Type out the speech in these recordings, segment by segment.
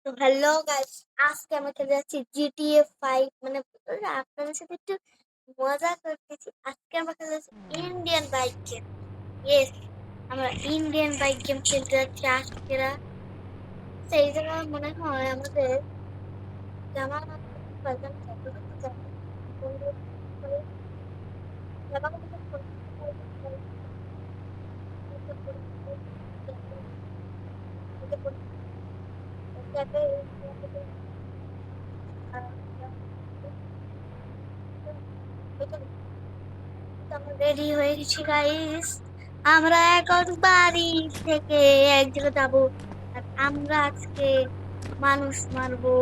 তো hello guys, আজকে আমরা খেলে যাচ্ছি জিটিএ 5। মানে আপনাদের সাথে একটু মজা করতেছি। আজকে আমরা খেলে যাচ্ছি ইন্ডিয়ান বাইক গেম। ইয়েস, আমরা ইন্ডিয়ান বাইক গেম খেলতে যাচ্ছি আজকেরা। সেই জন্য মনে হয় আমাদের জামা বাজার যতটুকু জানি বন্ধু করে জামা কাপড় রেডি হয়ে গেছি গাইস। আমরা এখন বাড়ি থেকে এক জায়গায় যাবো। আর আমরা আজকে মানুষ মারবো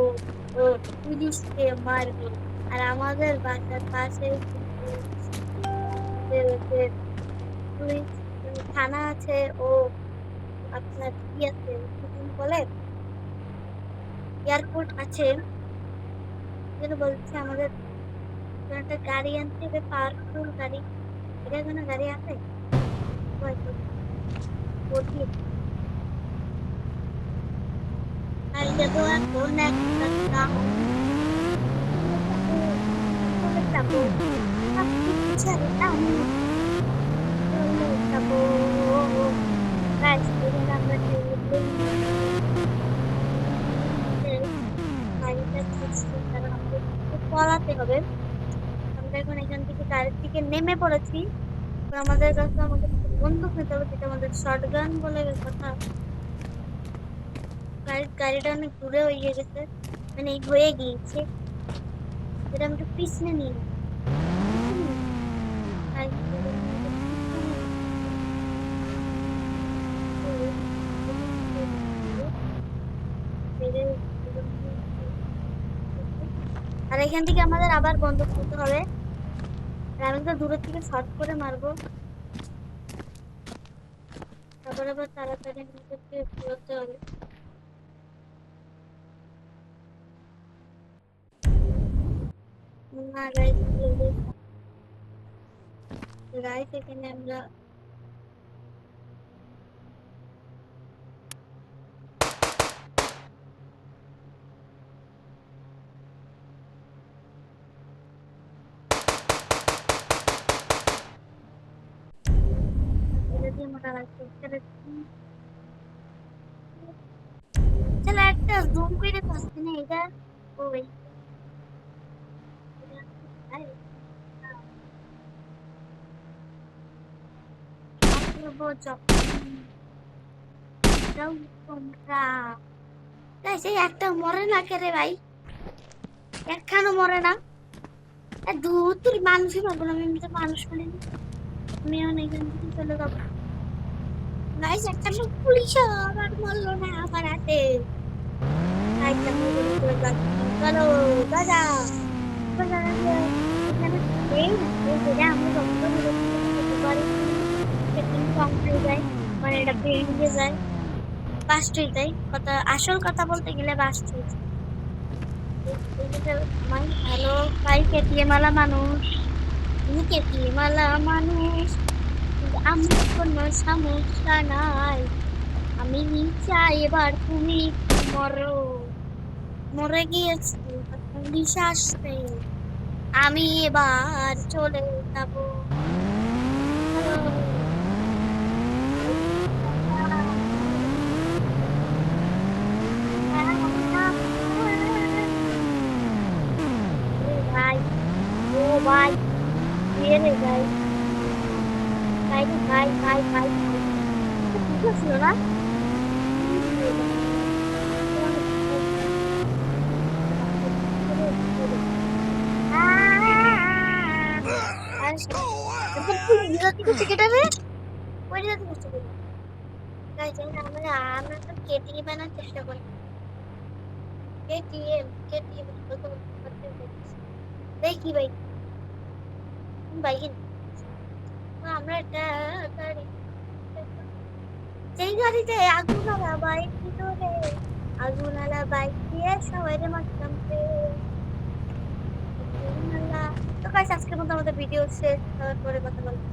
ও পুলিশকে মারবো। আর আমাদের বাসার পাশে কিন্তু পুলিশ থানা আছে। ও আপনার কি আছে বলে এয়ারপোর্ট আছে। যেন বলছে আমাদের একটা গাড়ি আনতে হবে, পাওয়ারফুল গাড়ি। এটা কোনো গাড়ি আছে? আর যাবো এখন একটা টাউন যাবো, ছেড়ে টাউন যাবো। আমরা গাড়িটা কারণ আমাদের পলাতে হবে। আমরা এখন এখান থেকে গাড়ির থেকে নেমে পড়েছি। আমাদের কাছে আমাদের বন্দুক নিতে হবে, যেটা আমাদের শটগান বলে কথা। গাড়িটা অনেক দূরে হয়ে গেছে, মানে হয়ে গিয়েছে। যেটা আমি একটু পিছনে নিয়ে আর এখান থেকে আমাদের আবার বন্দুক নিতে হবে। আর আমি তো দূরের থেকে শর্ট করে মারবো। আবার তাড়াতাড়ি নিজেকে করতে হবে। না গাইস, এখানে আমরা চলো একটা জুম করে পাচ্ছি না এটা। ওই একটা মরে না কে রে ভাই? একখানো মরে না। তুই মানুষই পাবো না, আমি তো মানুষ বলিনি। আমি এখন এখান থেকে চলে যাবো। গাইস, একটা লোক পুলিশ আবার মরলো না আমার হাতে। চলো দাদা, এখানে আমরা যত পারি কম হয়ে যায়, মানে এটা বেরিয়ে যায়। বাস্ট হয়ে যায়। কথা আসল কথা বলতে গেলে বাস্ট হয়ে যায়। হ্যালো ভাই, কেটিএম ওয়ালা মানুষ, তুমি কেটিএম ওয়ালা মানুষ, আমার কোনো সমস্যা নাই। আমি চাই এবার তুমি মরো। মরে গিয়েছি, পুলিশ আসবে, আমি এবার চলে যাব। ভাই, ও ভাই, রে ভাই, ভাই ভাই ভাই ভাই ঠিক ছিল না? আমরা কেটিএম বানার চেষ্টা করি। কেটিএম দেখি ভাই, বাইক আমরা একটা গাড়ি, যেই গাড়িতে আগুন আলা বাইক ভিতরে, আগুন আলা বাইক দিয়ে সবাই মারতাম। তো গাইস, আজকের মতো আমাদের ভিডিও শেষ। তারপরে কথা বলবো।